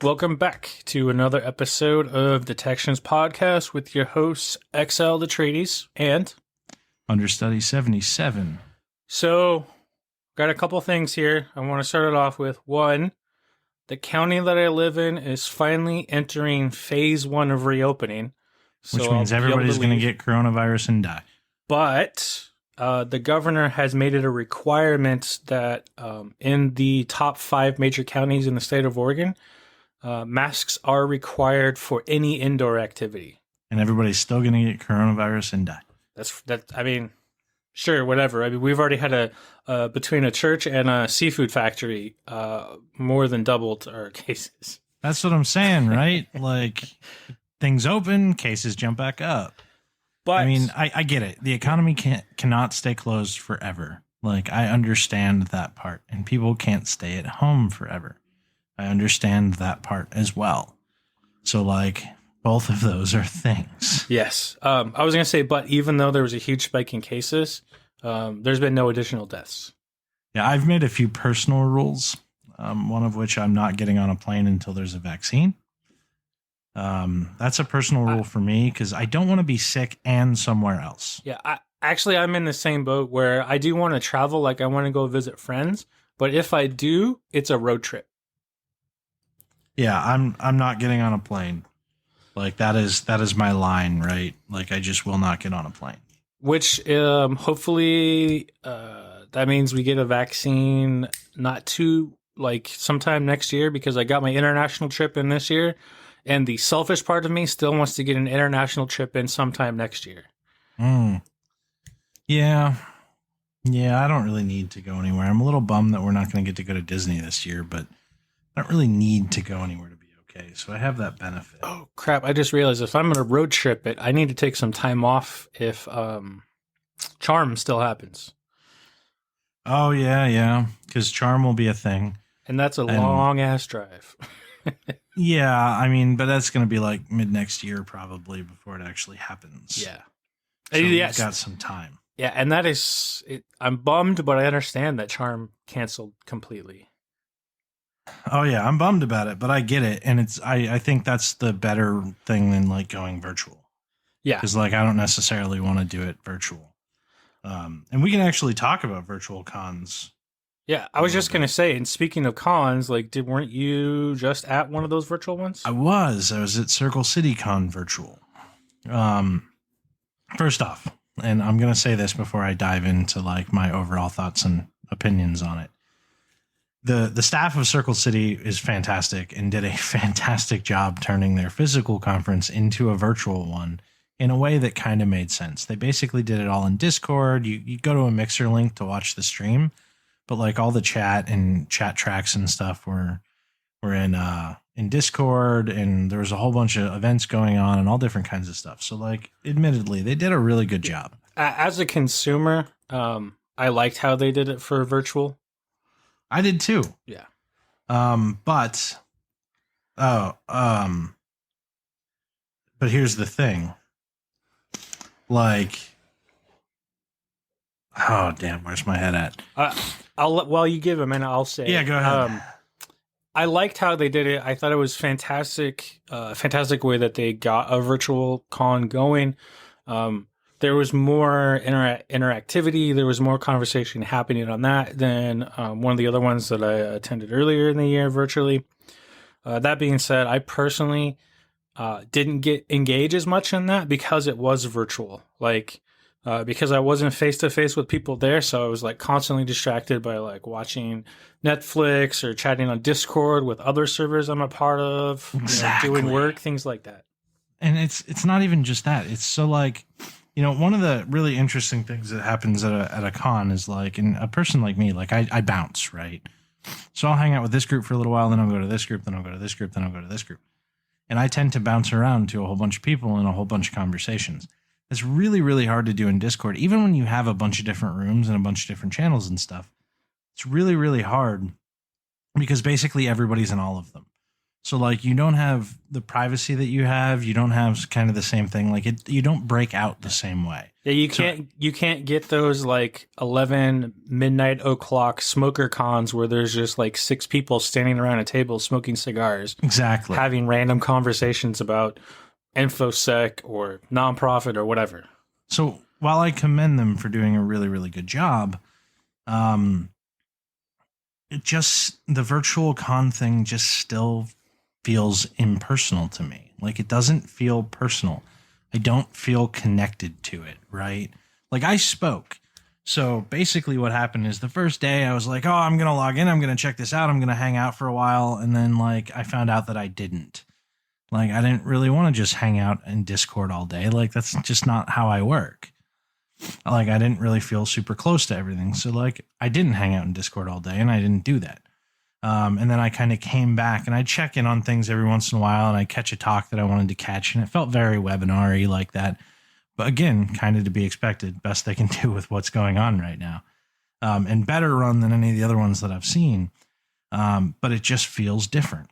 Welcome back to another episode of Detections Podcast with your hosts, XL the Trades and Understudy 77. So, got a couple things here. I want to start it off with one. The county that I live in is finally entering phase 1 of reopening. Which means everybody's going to get coronavirus and die. But the governor has made it a requirement that in the top 5 major counties in the state of Oregon, masks are required for any indoor activity. And everybody's still going to get coronavirus and die. I mean, sure, whatever. I mean, we've already had between a church and a seafood factory, more than doubled our cases. That's what I'm saying, right? Like, things open, cases jump back up. But I mean, I get it. The economy cannot stay closed forever. Like, I understand that part. And people can't stay at home forever. I understand that part as well. So, like, both of those are things. Yes. I was going to say, but even though there was a huge spike in cases, there's been no additional deaths. Yeah, I've made a few personal rules, one of which I'm not getting on a plane until there's a vaccine. That's a personal rule for me because I don't want to be sick and somewhere else. Yeah, I'm in the same boat where I do want to travel, like I want to go visit friends, but if I do, it's a road trip. Yeah, I'm not getting on a plane. Like that is my line, right? Like I just will not get on a plane. Which hopefully that means we get a vaccine not too like sometime next year because I got my international trip in this year, and the selfish part of me still wants to get an international trip in sometime next year. Yeah, I don't really need to go anywhere. I'm a little bummed that we're not going to get to go to Disney this year, but I don't really need to go anywhere to be okay. So I have that benefit. Oh crap! I just realized if I'm going to road trip it, I need to take some time off if Charm still happens. Oh yeah, because Charm will be a thing, and that's a long ass drive. Yeah, I mean, but that's going to be like mid next year probably before it actually happens. Yeah, so we've got some time. Yeah, and that is, I'm bummed, but I understand that Charm canceled completely. Oh yeah, I'm bummed about it, but I get it, and I think that's the better thing than like going virtual. Yeah, because like I don't necessarily want to do it virtual, and we can actually talk about virtual cons. Yeah, I was just gonna say, and speaking of cons, like, weren't you just at one of those virtual ones? I was at Circle City Con virtual. First off, and I'm gonna say this before I dive into like my overall thoughts and opinions on it. The staff of Circle City is fantastic and did a fantastic job turning their physical conference into a virtual one in a way that kind of made sense. They basically did it all in Discord. You go to a Mixer link to watch the stream, but like all the chat and chat tracks and stuff were in Discord, and there was a whole bunch of events going on and all different kinds of stuff. So like, admittedly, they did a really good job. As a consumer, I liked how they did it for virtual. I did too. Yeah. But here's the thing. Like, oh damn, where's my head at? While you give a minute, I'll say. Yeah, go ahead. I liked how they did it. I thought it was fantastic. Fantastic way that they got a virtual con going. There was more interactivity. There was more conversation happening on that than one of the other ones that I attended earlier in the year virtually. That being said, I personally didn't get engaged as much in that because it was virtual. Like, because I wasn't face to face with people there, so I was like constantly distracted by like watching Netflix or chatting on Discord with other servers I'm a part of, exactly. Doing work, things like that. And it's not even just that. It's so like, one of the really interesting things that happens at a con is like, and a person like me, like I bounce, right? So I'll hang out with this group for a little while, then I'll go to this group, then I'll go to this group, then I'll go to this group. And I tend to bounce around to a whole bunch of people and a whole bunch of conversations. It's really, really hard to do in Discord. Even when you have a bunch of different rooms and a bunch of different channels and stuff, it's really, really hard because basically everybody's in all of them. So like you don't have the privacy that you have. You don't have kind of the same thing. Like you don't break out the same way. Yeah, you can't get those like 11 midnight o'clock smoker cons where there's just like 6 people standing around a table smoking cigars, Exactly. having random conversations about infosec or nonprofit or whatever. So while I commend them for doing a really, really good job, it just the virtual con thing just still feels impersonal to me. Like it doesn't feel personal. I don't feel connected to it, right? Like I spoke. So basically what happened is the first day I was like, oh, I'm going to log in. I'm going to check this out. I'm going to hang out for a while. And then like I found out that I didn't. Like I didn't really want to just hang out in Discord all day. Like that's just not how I work. Like I didn't really feel super close to everything. So like I didn't hang out in Discord all day and I didn't do that. And then I kind of came back and I check in on things every once in a while and I catch a talk that I wanted to catch and it felt very webinar-y like that. But again, kind of to be expected, best they can do with what's going on right now. And better run than any of the other ones that I've seen. But it just feels different.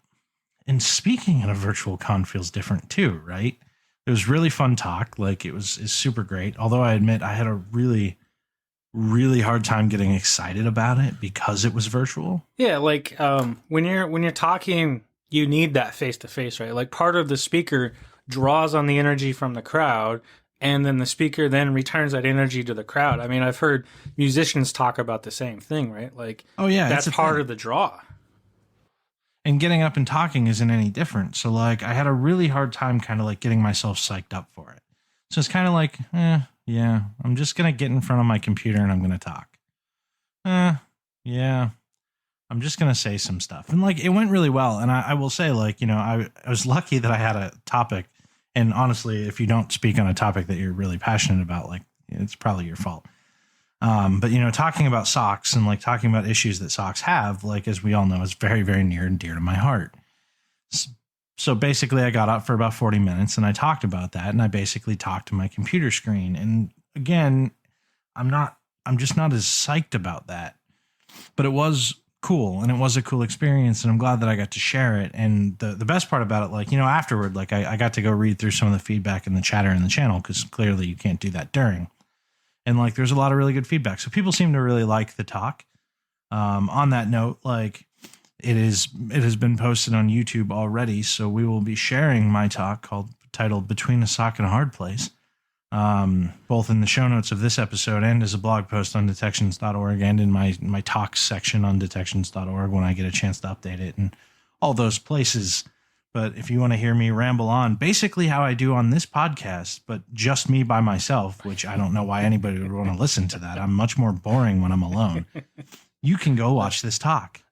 And speaking at a virtual con feels different too, right? It was really fun talk. Like it's super great. Although I admit I had a really hard time getting excited about it because it was virtual. Yeah, like when you're talking, you need that face to face, right? Like part of the speaker draws on the energy from the crowd, and then the speaker then returns that energy to the crowd. I mean, I've heard musicians talk about the same thing, right? Like, oh yeah, that's part of the draw. And getting up and talking isn't any different. So like, I had a really hard time kind of like getting myself psyched up for it. So it's kind of like, yeah, I'm just going to get in front of my computer and I'm going to talk. Yeah, I'm just going to say some stuff. And like, it went really well. And I will say like, I was lucky that I had a topic. And honestly, if you don't speak on a topic that you're really passionate about, like it's probably your fault. But talking about socks and like talking about issues that socks have, like, as we all know, is very, very near and dear to my heart. So basically I got up for about 40 minutes and I talked about that. And I basically talked to my computer screen. And again, I'm just not as psyched about that, but it was cool. And it was a cool experience. And I'm glad that I got to share it. And the best part about it, like, afterward, like I got to go read through some of the feedback in the chatter in the channel, because clearly you can't do that during. And like, there's a lot of really good feedback. So people seem to really like the talk. On that note, like it has been posted on YouTube already. So we will be sharing my talk titled Between a Sock and a Hard Place, both in the show notes of this episode and as a blog post on detections.org and in my talks section on detections.org when I get a chance to update it and all those places. But if you want to hear me ramble on, basically how I do on this podcast, but just me by myself, which I don't know why anybody would want to listen to that. I'm much more boring when I'm alone. You can go watch this talk.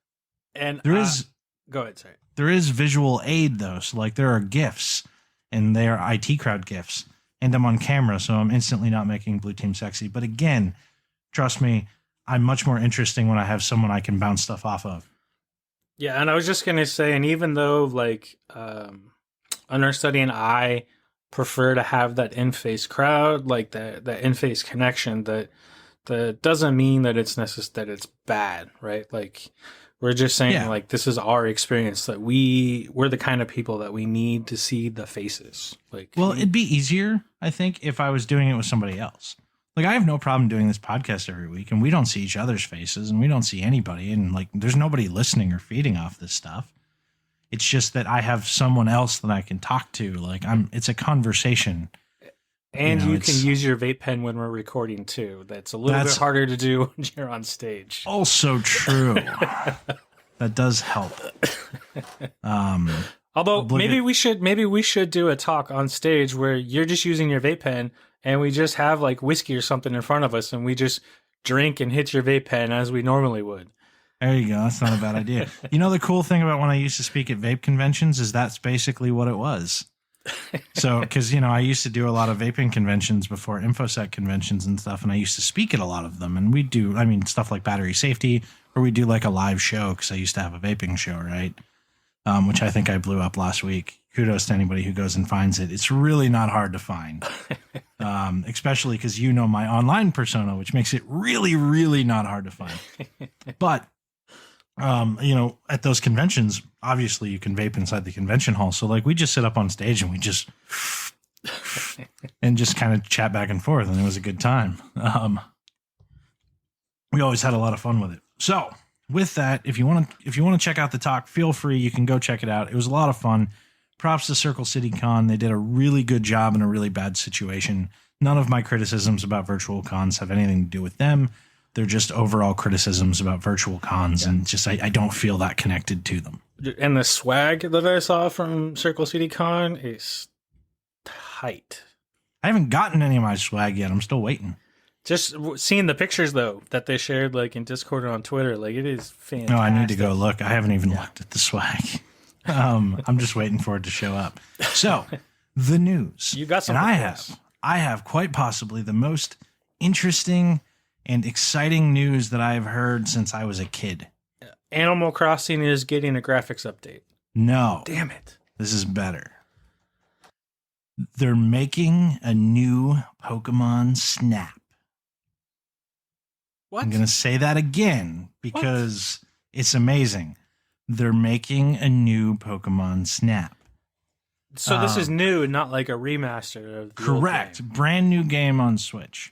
And there is go ahead, sorry. There is visual aid though. So like there are GIFs and they are IT crowd GIFs, and I'm on camera. So I'm instantly not making Blue Team sexy. But again, trust me, I'm much more interesting when I have someone I can bounce stuff off of. Yeah, and I was just going to say, and even though, like, understudy and I prefer to have that in-face crowd, like that in-face connection, that doesn't mean that it's that it's bad, right? Like, we're just saying, like, this is our experience, that we're the kind of people that we need to see the faces. Like, well, it'd be easier, I think, if I was doing it with somebody else. Like, I have no problem doing this podcast every week, and we don't see each other's faces, and we don't see anybody, and like, there's nobody listening or feeding off this stuff. It's just that I have someone else that I can talk to. Like, it's a conversation. And you can use your vape pen when we're recording too. That's a little bit harder to do when you're on stage. Also true. That does help. Although maybe we should do a talk on stage where you're just using your vape pen and we just have like whiskey or something in front of us and we just drink and hit your vape pen as we normally would. There you go. That's not a bad idea. The cool thing about when I used to speak at vape conventions is that's basically what it was. So, because, I used to do a lot of vaping conventions before infosec conventions and stuff, and I used to speak at a lot of them. And we do, stuff like battery safety, or we do like a live show, because I used to have a vaping show, right? Which I think I blew up last week. Kudos to anybody who goes and finds it. It's really not hard to find, especially because my online persona, which makes it really, really not hard to find. But at those conventions, obviously you can vape inside the convention hall. So like we just sit up on stage and we just and just kind of chat back and forth, and it was a good time. We always had a lot of fun with it. So with that, if you want to check out the talk, feel free. You can go check it out. It was a lot of fun. Props to Circle City Con. They did a really good job in a really bad situation. None of my criticisms about virtual cons have anything to do with them. They're just overall criticisms about virtual cons, and just I don't feel that connected to them. And the swag that I saw from Circle City Con is tight. I haven't gotten any of my swag yet. I'm still waiting. Just seeing the pictures, though, that they shared like in Discord or on Twitter, like it is fantastic. No, I need to go look. I haven't even looked at the swag. I'm just waiting for it to show up. So, the news. You got some. And I have quite possibly the most interesting and exciting news that I've heard since I was a kid. Animal Crossing is getting a graphics update. No. Damn it. This is better. They're making a new Pokemon Snap. What? I'm going to say that again because it's amazing. They're making a new Pokemon Snap. So this is new, not like a remaster of the correct. old game. Brand new game on Switch.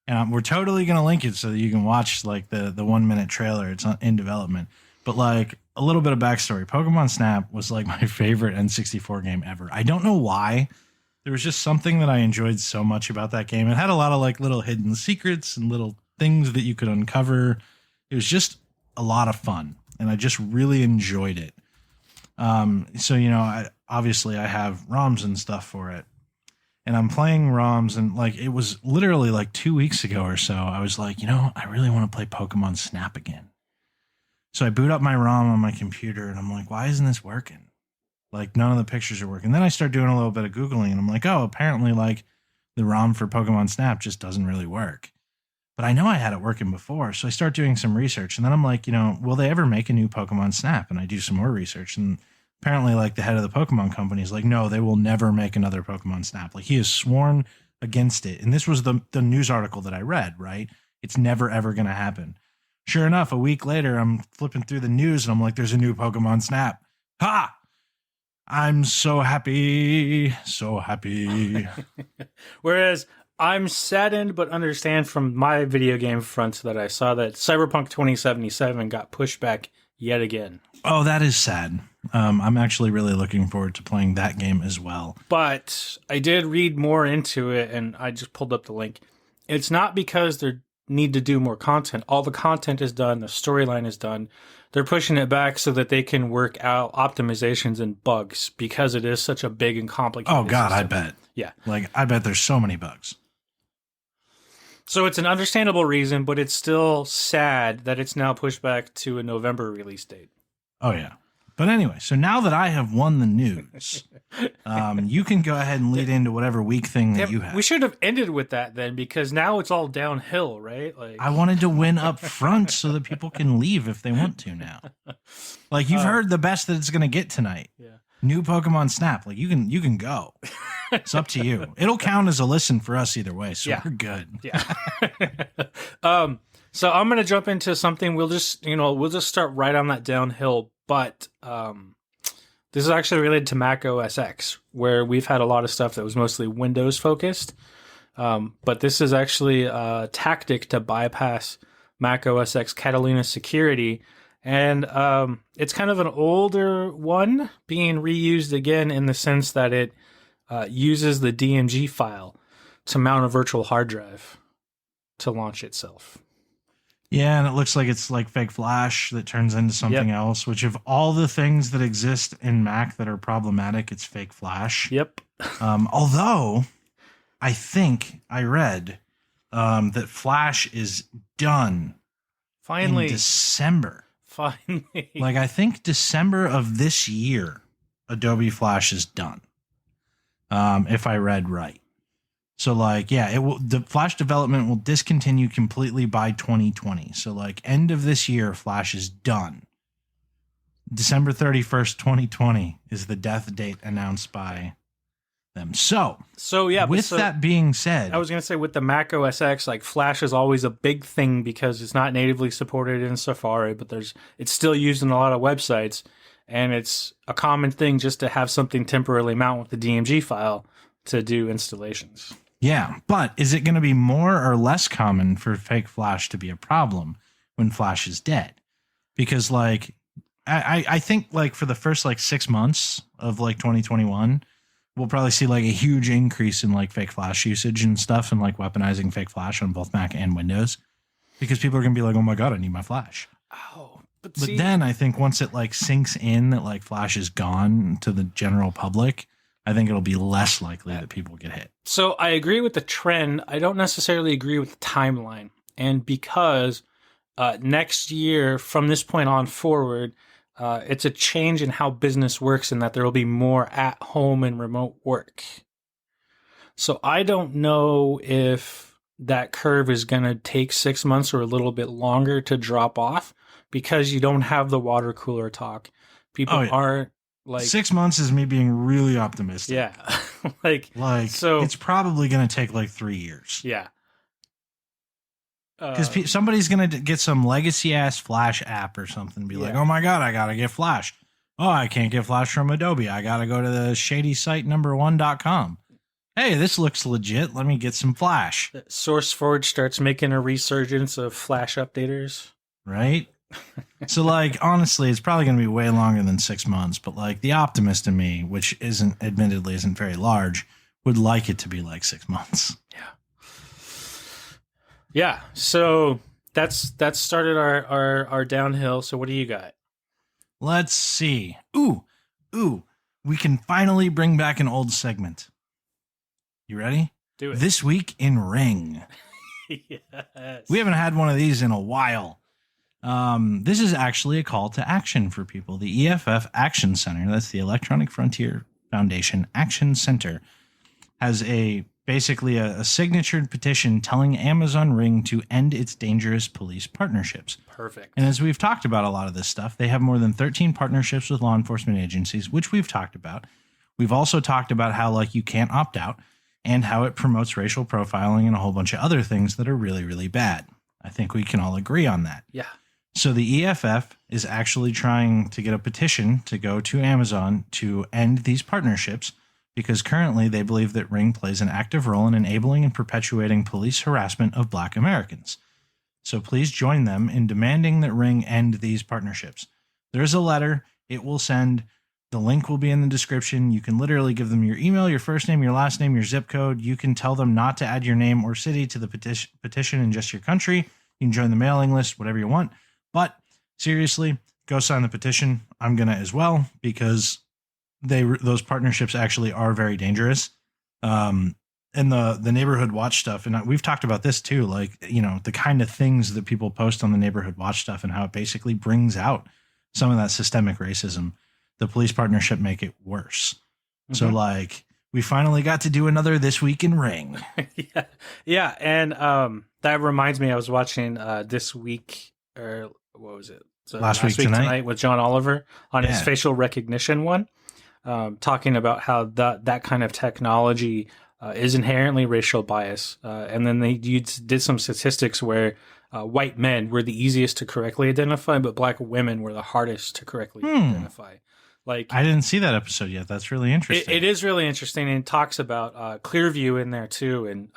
We're totally going to link it so that you can watch like the 1 minute trailer. It's in development. But like a little bit of backstory. Pokemon Snap was like my favorite N64 game ever. I don't know why. There was just something that I enjoyed so much about that game. It had a lot of like little hidden secrets and little things that you could uncover. It was just a lot of fun, and I just really enjoyed it. So, obviously I have ROMs and stuff for it, and I'm playing ROMs, and like, it was literally like 2 weeks ago or so. I was like, I really want to play Pokemon Snap again. So I boot up my ROM on my computer, and I'm like, why isn't this working? Like, none of the pictures are working. Then I start doing a little bit of Googling, and I'm like, oh, apparently like the ROM for Pokemon Snap just doesn't really work. But I know I had it working before, so I start doing some research, and then I'm like, will they ever make a new Pokemon Snap? And I do some more research, and apparently, like, the head of the Pokemon company is like, no, they will never make another Pokemon Snap. Like, he has sworn against it. And this was the news article that I read, right? It's never, ever going to happen. Sure enough, a week later, I'm flipping through the news, and I'm like, there's a new Pokemon Snap. Ha! I'm so happy. So happy. Whereas I'm saddened but understand from my video game front that I saw that Cyberpunk 2077 got pushed back yet again. Oh, that is sad. I'm actually really looking forward to playing that game as well. But I did read more into it, and I just pulled up the link. It's not because they need to do more content. All the content is done. The storyline is done. They're pushing it back so that they can work out optimizations and bugs because it is such a big and complicated Oh, God, system. I bet. Yeah. Like, I bet there's so many bugs. So it's an understandable reason, but it's still sad that it's now pushed back to a November release date. Oh, yeah. But anyway, so now that I have won the news, you can go ahead and lead into whatever weak thing that you have. We should have ended with that then, because now it's all downhill, right? Like, I wanted to win up front so that people can leave if they want to now. Like, you've heard the best that it's going to get tonight. Yeah. New Pokemon Snap. Like, you can go. It's up to you. It'll count as a listen for us either way, so we're good. Yeah. So I'm going to jump into something. We'll just start right on that downhill. But this is actually related to Mac OS X, where we've had a lot of stuff that was mostly Windows focused. But this is actually a tactic to bypass Mac OS X Catalina security. And it's kind of an older one being reused again in the sense that it uses the DMG file to mount a virtual hard drive to launch itself. Yeah, and it looks like it's like fake Flash that turns into something else, which of all the things that exist in Mac that are problematic, it's fake Flash. Yep. Although I think I read that Flash is done Finally. in December. Finally. Like, I think December of this year, Adobe Flash is done. If I read right. So, like, yeah, the Flash development will discontinue completely by 2020. So, like, end of this year, Flash is done. December 31st, 2020 is the death date announced by them. So yeah. with that being said, I was going to say with the Mac OS X, like Flash is always a big thing because it's not natively supported in Safari, but it's still used in a lot of websites, and it's a common thing just to have something temporarily mount with the DMG file to do installations. Yeah, but is it going to be more or less common for fake Flash to be a problem when Flash is dead? Because like I think like for the first like 6 months of like 2021, we'll probably see like a huge increase in like fake Flash usage and stuff, and like weaponizing fake Flash on both Mac and Windows, because people are gonna be like, oh my God, I need my Flash. Oh, but then I think once it like sinks in that like Flash is gone to the general public, I think it'll be less likely that people get hit. So I agree with the trend. I don't necessarily agree with the timeline. And because next year, from this point on forward, it's a change in how business works, in that there will be more at home and remote work. So I don't know if that curve is going to take 6 months or a little bit longer to drop off, because you don't have the water cooler talk. People aren't like 6 months is me being really optimistic. Yeah. like so it's probably going to take like 3 years. Yeah. Because somebody's going to get some legacy ass Flash app or something and be like, oh my God, I got to get Flash. Oh, I can't get Flash from Adobe. I got to go to the shady site number1.com. Hey, this looks legit. Let me get some Flash. SourceForge starts making a resurgence of Flash updaters. Right? So, like, honestly, it's probably going to be way longer than 6 months. But, like, the optimist in me, which admittedly isn't very large, would like it to be like 6 months. Yeah. Yeah, so that's started our downhill. So what do you got? Let's see. Ooh, we can finally bring back an old segment. You ready? Do it. This Week in Ring. Yes. We haven't had one of these in a while. This is actually a call to action for people. The EFF Action Center, that's the Electronic Frontier Foundation Action Center, has basically a signatured petition telling Amazon Ring to end its dangerous police partnerships. Perfect. And as we've talked about a lot of this stuff, they have more than 13 partnerships with law enforcement agencies, which we've talked about. We've also talked about how like you can't opt out, and how it promotes racial profiling and a whole bunch of other things that are really, really bad. I think we can all agree on that. Yeah. So the EFF is actually trying to get a petition to go to Amazon to end these partnerships, because currently they believe that Ring plays an active role in enabling and perpetuating police harassment of Black Americans. So please join them in demanding that Ring end these partnerships. There's a letter it will send. The link will be in the description. You can literally give them your email, your first name, your last name, your zip code. You can tell them not to add your name or city to the petition and just your country. You can join the mailing list, whatever you want. But seriously, go sign the petition. I'm going to as well, because those partnerships actually are very dangerous. And the neighborhood watch stuff, and we've talked about this too, like, you know, the kind of things that people post on the neighborhood watch stuff and how it basically brings out some of that systemic racism. The police partnership make it worse. Mm-hmm. So like we finally got to do another This Week in Ring. Yeah. And that reminds me, I was watching This Week, or what was it? So last week tonight with John Oliver on his facial recognition one. Talking about how that kind of technology is inherently racial bias. And then you did some statistics where white men were the easiest to correctly identify, but Black women were the hardest to correctly identify. Like, I didn't see that episode yet. That's really interesting. It is really interesting, and it talks about Clearview in there too. And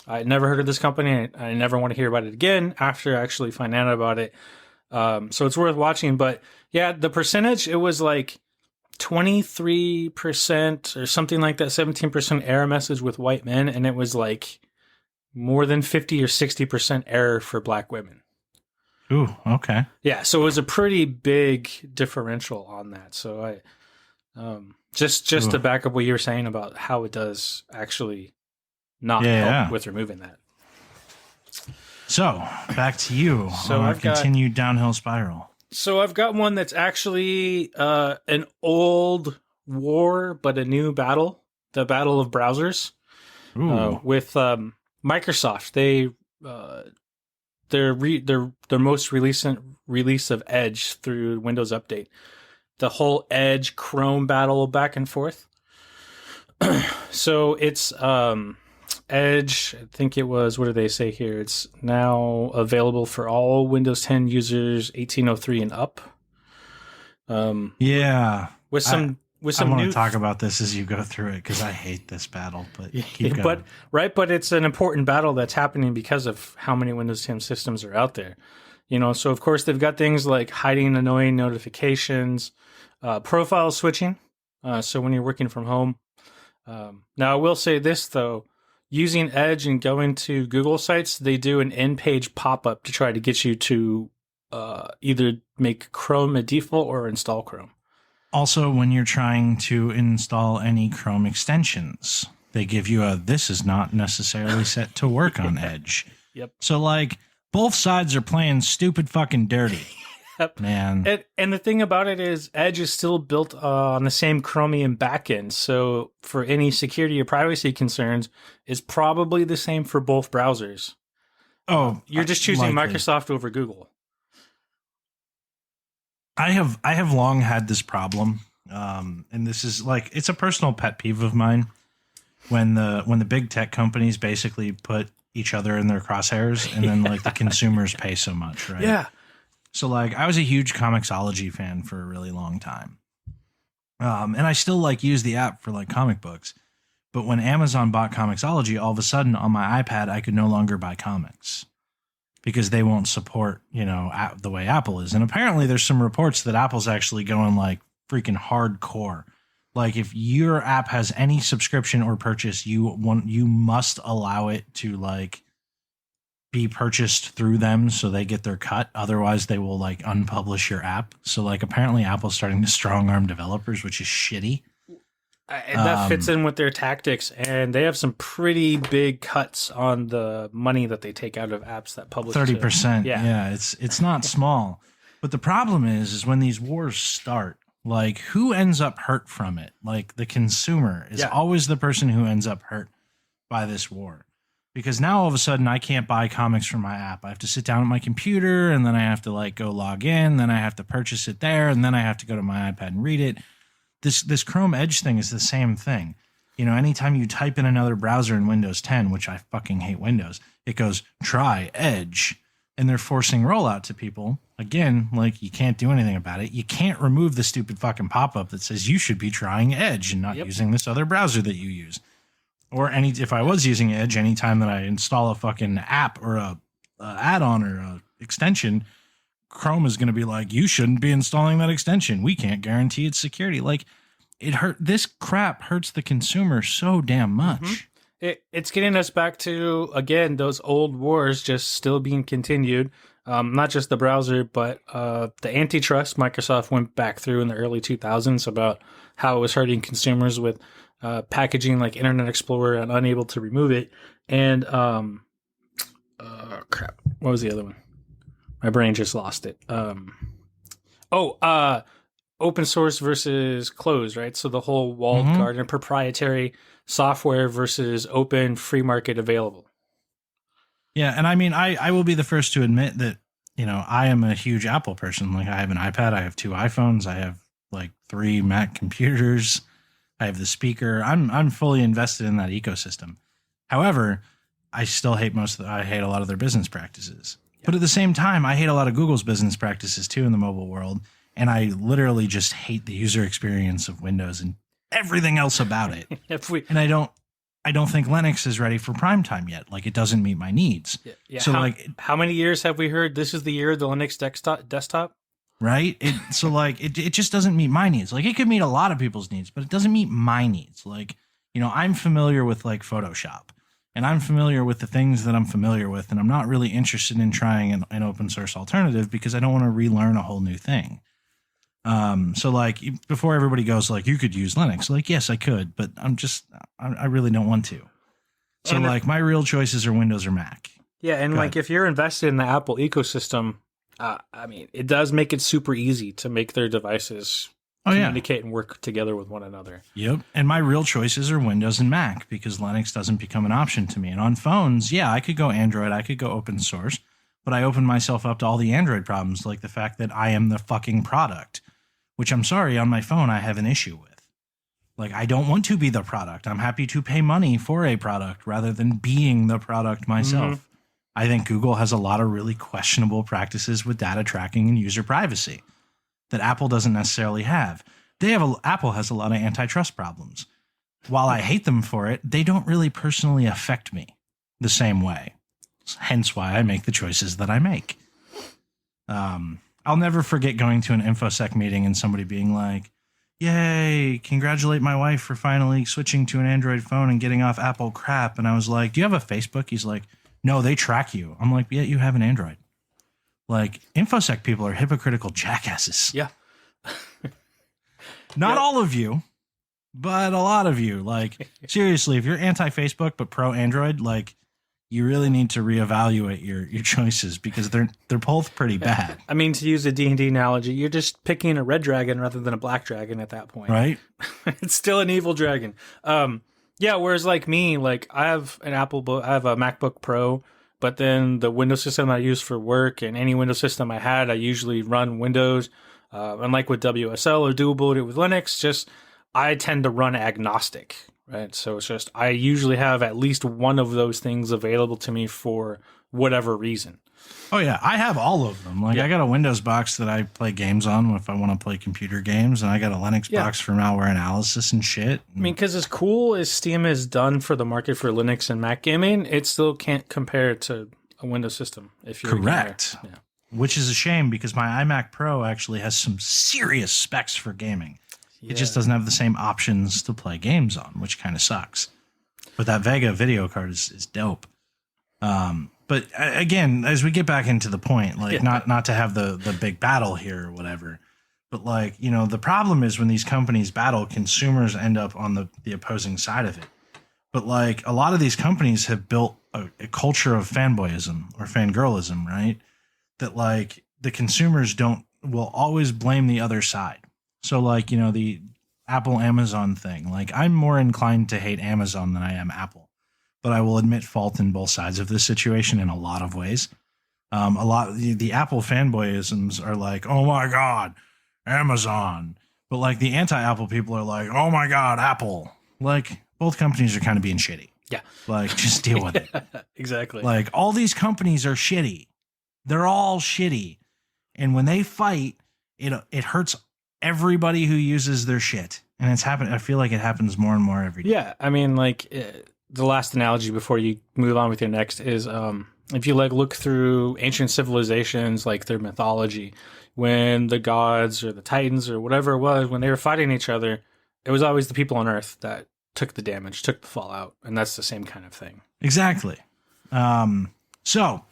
I never heard of this company. I never want to hear about it again after actually finding out about it. So it's worth watching. But yeah, the percentage, it was like 23% or something like that, 17% error message with white men, and it was like more than 50 or 60% error for Black women. Ooh, okay. Yeah, so it was a pretty big differential on that. So I just to back up what you were saying about how it does actually not help with removing that. So back to you. So I've continued downhill spiral. So I've got one that's actually an old war, but a new battle, the battle of browsers. With Microsoft. Their most recent release of Edge through Windows Update, the whole Edge Chrome battle back and forth. So it's Edge. I think it was. What do they say here? It's now available for all Windows 10 users 1803 and up. Yeah. With some I want new to talk about this as you go through it because I hate this battle, but keep going. but it's an important battle that's happening because of how many Windows 10 systems are out there. So of course they've got things like hiding annoying notifications, profile switching. So when you're working from home. Now I will say this though, using Edge and going to Google sites, they do an in-page pop-up to try to get you to either make Chrome a default or install Chrome. Also, when you're trying to install any Chrome extensions, they give you this is not necessarily set to work on Edge. Yep. So, like, both sides are playing stupid fucking dirty. Yep. Man. And the thing about it is Edge is still built on the same Chromium backend. So for any security or privacy concerns, it's probably the same for both browsers. Oh, you're just choosing likely. Microsoft over Google. I have long had this problem, and this is like it's a personal pet peeve of mine when the big tech companies basically put each other in their crosshairs, and then like the consumers pay so much, right? Yeah. So like I was a huge Comixology fan for a really long time, and I still like use the app for like comic books. But when Amazon bought Comixology, all of a sudden on my iPad I could no longer buy comics. Because they won't support, the way Apple is. And apparently there's some reports that Apple's actually going like freaking hardcore. Like if your app has any subscription or purchase, you must allow it to like be purchased through them so they get their cut. Otherwise they will like unpublish your app. So like apparently Apple's starting to strong arm developers, which is shitty. And that fits in with their tactics, and they have some pretty big cuts on the money that they take out of apps that publish. 30%. Yeah, it's not small. But the problem is when these wars start, like who ends up hurt from it? Like the consumer is always the person who ends up hurt by this war. Because now all of a sudden I can't buy comics from my app. I have to sit down at my computer, and then I have to like go log in, then I have to purchase it there, and then I have to go to my iPad and read it. This Chrome Edge thing is the same thing. Anytime you type in another browser in Windows 10, which I fucking hate Windows, it goes, try Edge. And they're forcing rollout to people. Again, like you can't do anything about it. You can't remove the stupid fucking pop-up that says you should be trying Edge and not using this other browser that you use. Or if I was using Edge, anytime that I install a fucking app or a add-on or a extension, Chrome is going to be like, you shouldn't be installing that extension. We can't guarantee its security. Like this crap hurts the consumer so damn much. It's getting us back to, again, those old wars just still being continued. Not just the browser, but the antitrust Microsoft went back through in the early 2000s about how it was hurting consumers with packaging like Internet Explorer and unable to remove it. And crap, what was the other one? My brain just lost it. Open source versus closed, right? So the whole walled garden proprietary software versus open free market available. Yeah, and I mean, I will be the first to admit that, I am a huge Apple person. Like I have an iPad, I have 2 iPhones, I have like 3 Mac computers, I have the speaker. I'm fully invested in that ecosystem. However, I still hate I hate a lot of their business practices. But at the same time, I hate a lot of Google's business practices too in the mobile world. And I literally just hate the user experience of Windows and everything else about it. And I don't think Linux is ready for prime time yet. Like it doesn't meet my needs. Yeah. So how many years have we heard this is the year of the Linux desktop? Right. It just doesn't meet my needs. Like it could meet a lot of people's needs, but it doesn't meet my needs. Like, I'm familiar with like Photoshop. And I'm familiar with the things that I'm familiar with, and I'm not really interested in trying an open source alternative because I don't want to relearn a whole new thing. So like before everybody goes like, you could use Linux. Like, yes, I could, but I really don't want to. So like my real choices are Windows or Mac. Yeah. And like if you're invested in the Apple ecosystem, I mean, it does make it super easy to make their devices communicate and work together with one another. Yep. And my real choices are Windows and Mac because Linux doesn't become an option to me. And on phones, I could go Android, I could go open source, but I open myself up to all the Android problems, like the fact that I am the fucking product, which I'm sorry, on my phone I have an issue with. Like, I don't want to be the product. I'm happy to pay money for a product rather than being the product myself. I think Google has a lot of really questionable practices with data tracking and user privacy that Apple doesn't necessarily have. Apple has a lot of antitrust problems. While I hate them for it, they don't really personally affect me the same way. Hence why I make the choices that I make. I'll never forget going to an infosec meeting and somebody being like, "Yay, congratulate my wife for finally switching to an Android phone and getting off Apple crap." And I was like, "Do you have a Facebook?" He's like, "No, they track you." I'm like, "Yeah, you have an Android." Like, infosec people are hypocritical jackasses. Yeah. Not all of you, but a lot of you. Like, seriously, if you're anti-Facebook but pro-Android, like, you really need to reevaluate your choices because they're both pretty bad. I mean, to use a D&D analogy, you're just picking a red dragon rather than a black dragon at that point. Right? It's still an evil dragon. Yeah, whereas like me, like I have I have a MacBook Pro, but then the Windows system I use for work and any Windows system I had, I usually run Windows. Unlike with WSL or dual boot it with Linux, just I tend to run agnostic, right? So it's just I usually have at least one of those things available to me for whatever reason. Oh yeah, I have all of them. Like, I got a Windows box that I play games on if I want to play computer games, and I got a Linux box for malware analysis and shit. I mean, because as cool as Steam has done for the market for Linux and Mac gaming, it still can't compare to a Windows system. If you're correct, yeah. Which is a shame because my iMac Pro actually has some serious specs for gaming. Yeah. It just doesn't have the same options to play games on, which kind of sucks. But that Vega video card is dope. But again, as we get back into the point, like not to have the big battle here or whatever, but like, you know, the problem is when these companies battle, consumers end up on the opposing side of it. But like a lot of these companies have built a culture of fanboyism or fangirlism, right? That like the consumers will always blame the other side. So like, you know, the Apple Amazon thing, like I'm more inclined to hate Amazon than I am Apple, but I will admit fault in both sides of this situation in a lot of ways. The Apple fanboyisms are like, "Oh my God, Amazon." But like the anti-Apple people are like, "Oh my God, Apple." Like both companies are kind of being shitty. Yeah. Like just deal with it. Exactly. Like all these companies are shitty. They're all shitty. And when they fight, it hurts everybody who uses their shit. And it's happened. I feel like it happens more and more every day. Yeah. I mean, like the last analogy before you move on with your next is if you like look through ancient civilizations, like their mythology, when the gods or the titans or whatever it was, when they were fighting each other, it was always the people on Earth that took the damage, took the fallout. And that's the same kind of thing. Exactly. So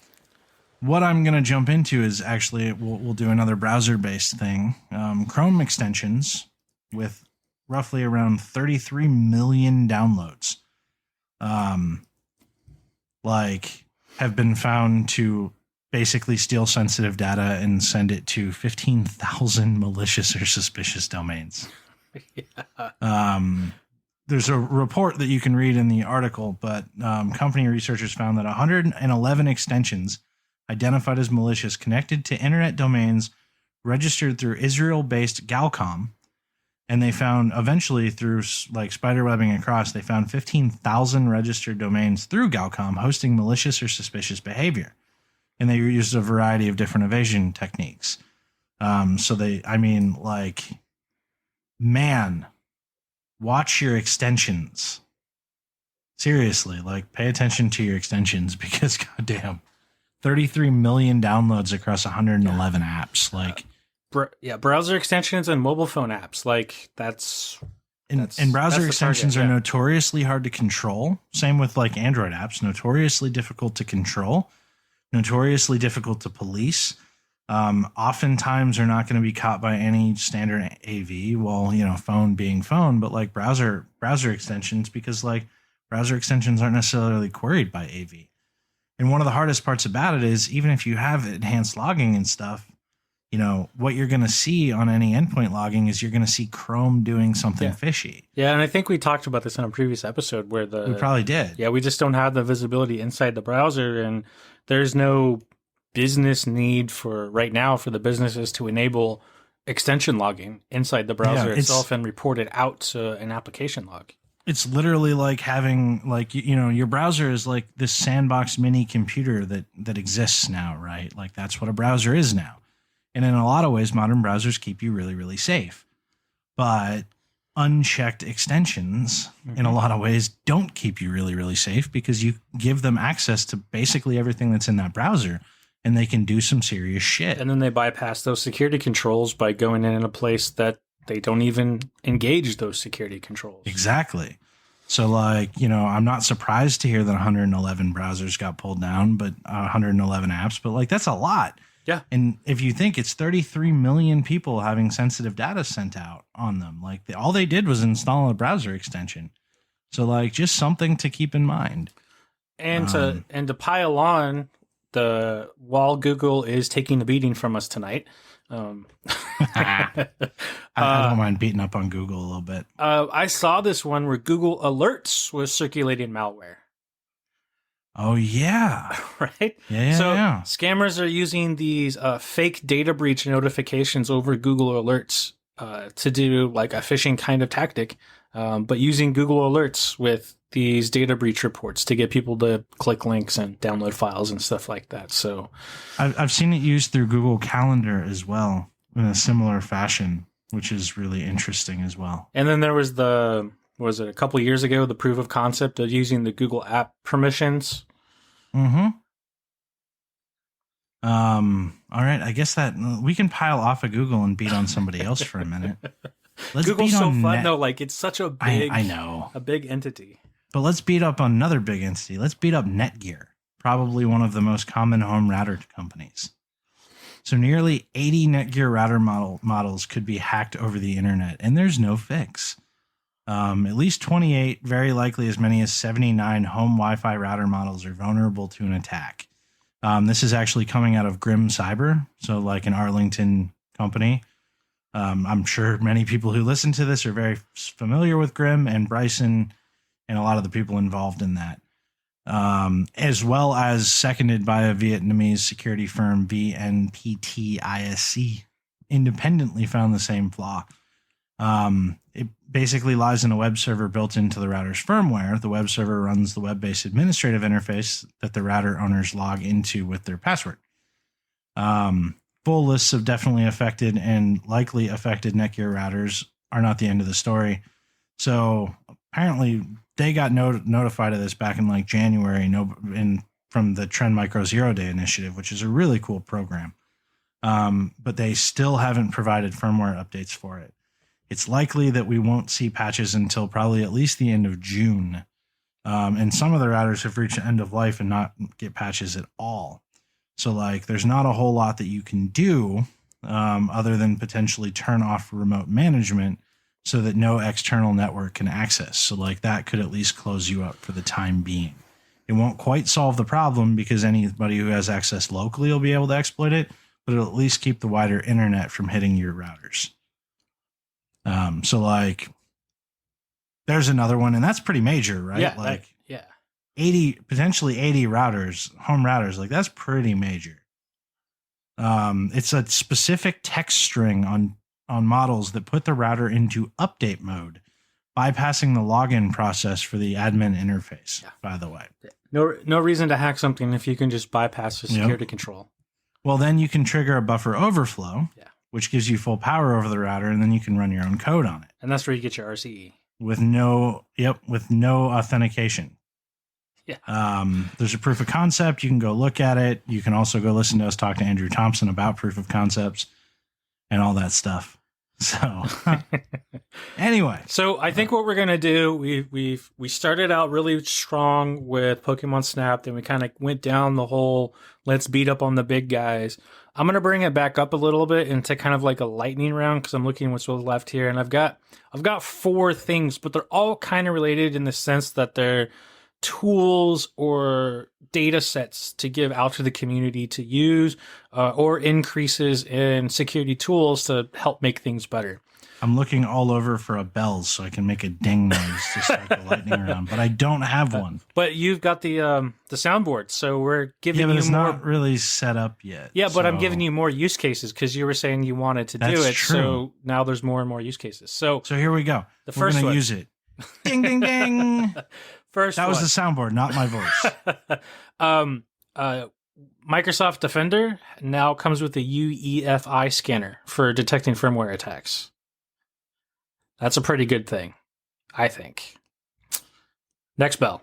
what I'm going to jump into is actually, we'll do another browser-based thing. Chrome extensions with roughly around 33 million downloads, have been found to basically steal sensitive data and send it to 15,000 malicious or suspicious domains. Yeah. There's a report that you can read in the article, but company researchers found that 111 extensions identified as malicious connected to internet domains registered through Israel-based Galcom, and they found eventually through like spiderwebbing across, they found 15,000 registered domains through Galcom hosting malicious or suspicious behavior, and they used a variety of different evasion techniques. Watch your extensions. Seriously, like pay attention to your extensions because goddamn. 33 million downloads across 111 apps. Like, browser extensions and mobile phone apps. Like and browser extensions are notoriously hard to control. Same with like Android apps, notoriously difficult to control, notoriously difficult to police. Oftentimes are not going to be caught by any standard AV. Well, you know, phone being phone, but like browser extensions, because like browser extensions aren't necessarily queried by AV. And one of the hardest parts about it is even if you have enhanced logging and stuff, you know, what you're going to see on any endpoint logging is you're going to see Chrome doing something fishy. Yeah, and I think we talked about this in a previous episode where we probably did. Yeah, we just don't have the visibility inside the browser, and there's no business need for right now for the businesses to enable extension logging inside the browser Yeah, itself and report it out to an application log. it's literally like having like your browser is like this sandbox mini computer that exists now, right? Like that's what a browser is now. And in a lot of ways, modern browsers keep you really, really safe. But unchecked extensions in a lot of ways don't keep you really, really safe because you give them access to basically everything that's in that browser and they can do some serious shit. And then they bypass those security controls by going in a place that they don't even engage those security controls. Exactly. So like, I'm not surprised to hear that 111 browsers got pulled down, but 111 apps, but like that's a lot. Yeah. And if you think it's 33 million people having sensitive data sent out on them, like all they did was install a browser extension. So like just something to keep in mind. And to pile on, while Google is taking the beating from us tonight, I don't mind beating up on Google a little bit. I saw this one where Google Alerts was circulating malware. Oh, yeah. Right? Yeah. So scammers are using these fake data breach notifications over Google Alerts to do like a phishing kind of tactic, but using Google Alerts with these data breach reports to get people to click links and download files and stuff like that. So I've seen it used through Google Calendar as well in a similar fashion, which is really interesting as well. And then there was was it a couple of years ago, the proof of concept of using the Google app permissions. Mm-hmm. All right. I guess that we can pile off of Google and beat on somebody else for a minute. Google's so fun though. Like it's such a big, I know, a big entity. But let's beat up on another big entity. Let's beat up Netgear, probably one of the most common home router companies. So nearly 80 Netgear router models could be hacked over the internet, and there's no fix. At least 28, very likely as many as 79 home Wi-Fi router models are vulnerable to an attack. This is actually coming out of Grim Cyber, so like an Arlington company. I'm sure many people who listen to this are very familiar with Grim and Bryson and a lot of the people involved in that, as well as seconded by a Vietnamese security firm, VNPT-ISC, independently found the same flaw. It basically lies in a web server built into the router's firmware. The web server runs the web-based administrative interface that the router owners log into with their password. Full lists of definitely affected and likely affected Netgear routers are not the end of the story. So apparently they got notified of this back in like January from the Trend Micro Zero Day Initiative, which is a really cool program. But they still haven't provided firmware updates for it. It's likely that we won't see patches until probably at least the end of June. And some of the routers have reached the end of life and not get patches at all. So like there's not a whole lot that you can do other than potentially turn off remote management so that no external network can access. So like that could at least close you up for the time being. It won't quite solve the problem because anybody who has access locally will be able to exploit it, but it'll at least keep the wider internet from hitting your routers. So like there's another one, and that's pretty major, right? Yeah. Like 80, potentially 80 routers, home routers, like that's pretty major. It's a specific text string on models that put the router into update mode, bypassing the login process for the admin interface, by the way. No reason to hack something if you can just bypass the security control. Well, then you can trigger a buffer overflow, which gives you full power over the router, and then you can run your own code on it. And that's where you get your RCE. With no authentication. Yeah. There's a proof of concept. You can go look at it. You can also go listen to us talk to Andrew Thompson about proof of concepts and all that stuff. So anyway, so I think what we're gonna do, we started out really strong with Pokemon Snap, then we kind of went down the whole let's beat up on the big guys. I'm gonna bring it back up a little bit into kind of like a lightning round because I'm looking what's left here, and I've got 4 things, but they're all kind of related in the sense that they're tools or data sets to give out to the community to use, or increases in security tools to help make things better. I'm looking all over for a bell so I can make a ding noise to start the lightning round, but I don't have one. But you've got the soundboard, so we're giving Yeah, but you it's more. not really set up yet. Yeah, but I'm so- giving you more use cases because you were saying you wanted to do That's it. true. So now there's more and more use cases. So So here we go. The We're first going one. to use it. Ding, ding, ding. first, That was the soundboard, not my voice. Microsoft Defender now comes with a UEFI scanner for detecting firmware attacks. That's a pretty good thing, I think. Next bell.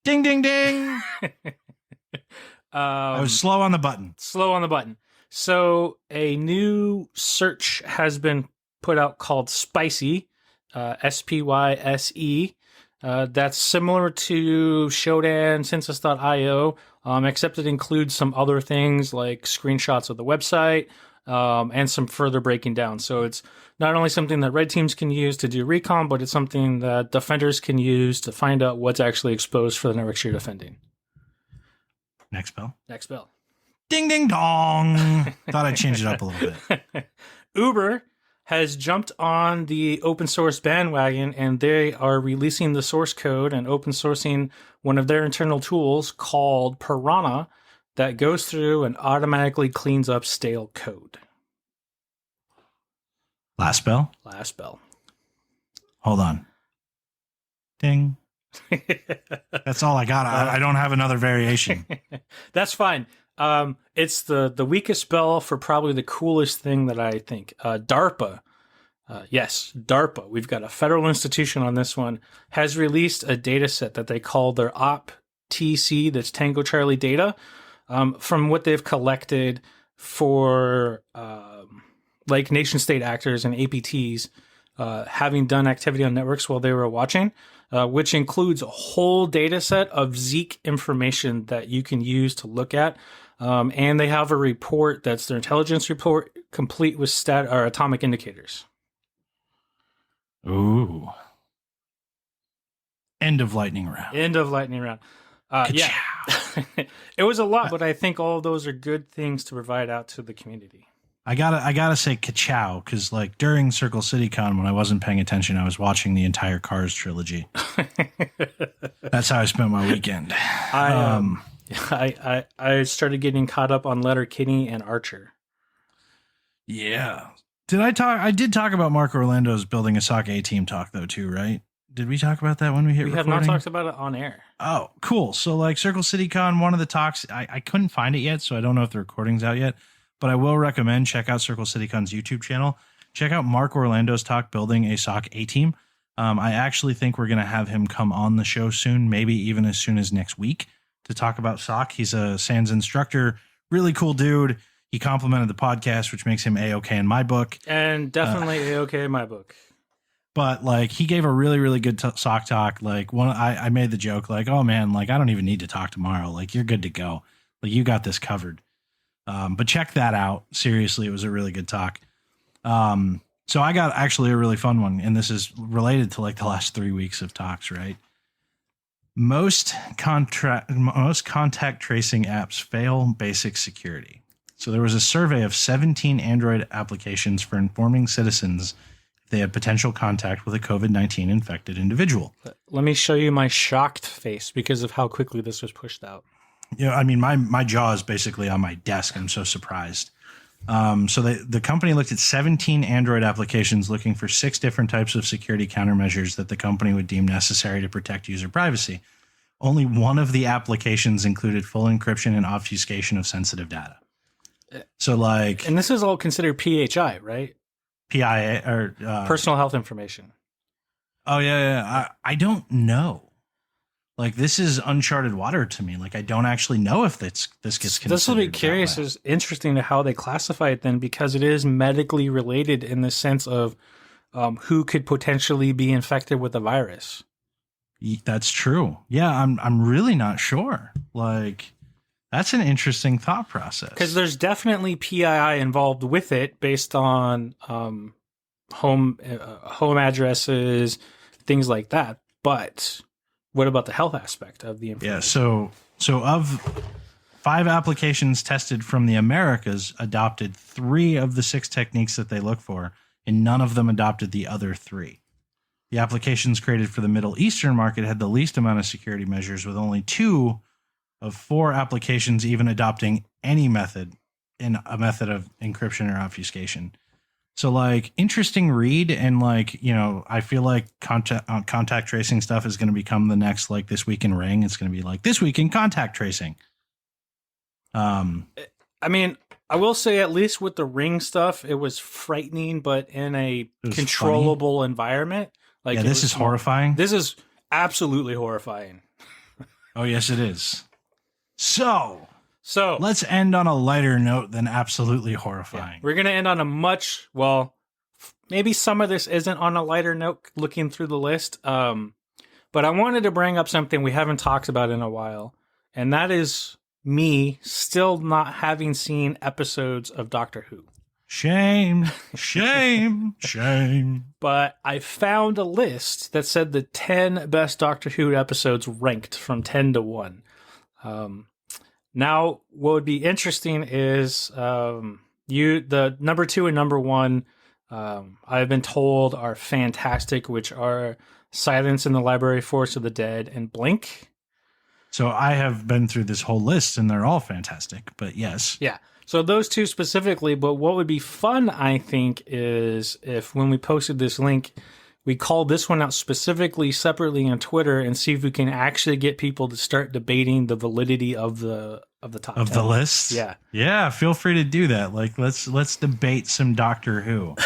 Ding, ding, ding. I was slow on the button. Slow on the button. So a new search has been put out called Spicy, SPYSE. That's similar to Shodan, Census.io, except it includes some other things like screenshots of the website and some further breaking down. So it's not only something that red teams can use to do recon, but it's something that defenders can use to find out what's actually exposed for the networks you're defending. Next bell. Next bell. Ding, ding, dong. Thought I'd change it up a little bit. Uber has jumped on the open source bandwagon, and they are releasing the source code and open sourcing one of their internal tools called Piranha that goes through and automatically cleans up stale code. Last bell. Last bell. Hold on. Ding. That's all I got. I don't have another variation. That's fine. It's the weakest bell for probably the coolest thing that I think. DARPA. Yes, DARPA. We've got a federal institution on this one, has released a data set that they call their OPTC, that's Tango Charlie data, from what they've collected for like nation state actors and APTs having done activity on networks while they were watching, which includes a whole data set of Zeek information that you can use to look at. And they have a report that's their intelligence report, complete with atomic indicators. Ooh. End of lightning round. End of lightning round. Yeah, it was a lot, but I think all of those are good things to provide out to the community. I gotta say ka-chow, because like during Circle City Con, when I wasn't paying attention, I was watching the entire Cars trilogy. That's how I spent my weekend. I started getting caught up on Letterkenny and Archer. Yeah. I did talk about Mark Orlando's building a SOC A team talk though too, right? Did we talk about that when we hit We recording? have not talked about it on air. Oh, cool. So like Circle City Con, one of the talks, I couldn't find it yet, so I don't know if the recording's out yet, but I will recommend check out Circle City Con's YouTube channel. Check out Mark Orlando's talk, building a SOC A team. I actually think we're going to have him come on the show soon, maybe even as soon as next week, to talk about SOC. He's a SANS instructor, really cool dude. He complimented the podcast, which makes him A-OK in my book. And definitely A-OK in my book. But like he gave a really, really good SOC talk. Like I made the joke like, oh man, like I don't even need to talk tomorrow. Like you're good to go. Like you got this covered. But check that out. Seriously, it was a really good talk. So I got actually a really fun one, and this is related to like the last 3 weeks of talks, right? Most contact tracing apps fail basic security. So there was a survey of 17 Android applications for informing citizens if they had potential contact with a COVID-19 infected individual. Let me show you my shocked face because of how quickly this was pushed out. Yeah, I mean, my jaw is basically on my desk. I'm so surprised. So the company looked at 17 Android applications looking for 6 different types of security countermeasures that the company would deem necessary to protect user privacy. Only one of the applications included full encryption and obfuscation of sensitive data. So like, and this is all considered PHI, right? PIA or personal health information. Oh yeah. I don't know. Like this is uncharted water to me. Like I don't actually know if this gets considered. This will be curious. Is interesting to how they classify it then, because it is medically related in the sense of who could potentially be infected with the virus. That's true. Yeah, I'm really not sure. Like that's an interesting thought process. Because there's definitely PII involved with it based on home addresses, things like that. But what about the health aspect of the information? Yeah, so 5 applications tested from the Americas adopted 3 of the 6 techniques that they look for, and none of them adopted the other 3. The applications created for the Middle Eastern market had the least amount of security measures, with only 2 of 4 applications even adopting any method in a method of encryption or obfuscation. So, like, interesting read, and, like, you know, I feel like contact tracing stuff is going to become the next, like, This Week in Ring. It's going to be like This Week in Contact Tracing. I mean, I will say, at least with the Ring stuff, it was frightening, but in a controllable environment. Like, yeah, this is horrifying. This is absolutely horrifying. Oh, yes, it is. So So let's end on a lighter note than absolutely horrifying. Yeah, we're going to end on maybe some of this isn't on a lighter note looking through the list. But I wanted to bring up something we haven't talked about in a while. And that is me still not having seen episodes of Doctor Who. Shame, shame, shame. But I found a list that said the 10 best Doctor Who episodes ranked from 10 to 1. Now, what would be interesting is the number 2 and number 1, I've been told are fantastic, which are Silence in the Library, Force of the Dead, and Blink. So I have been through this whole list, and they're all fantastic, but yes. Yeah. So those 2 specifically, but what would be fun, I think, is if when we posted this link, we call this one out specifically separately on Twitter and see if we can actually get people to start debating the validity of the top 10. The list. Yeah. Yeah. Feel free to do that. Like, let's debate some Doctor Who.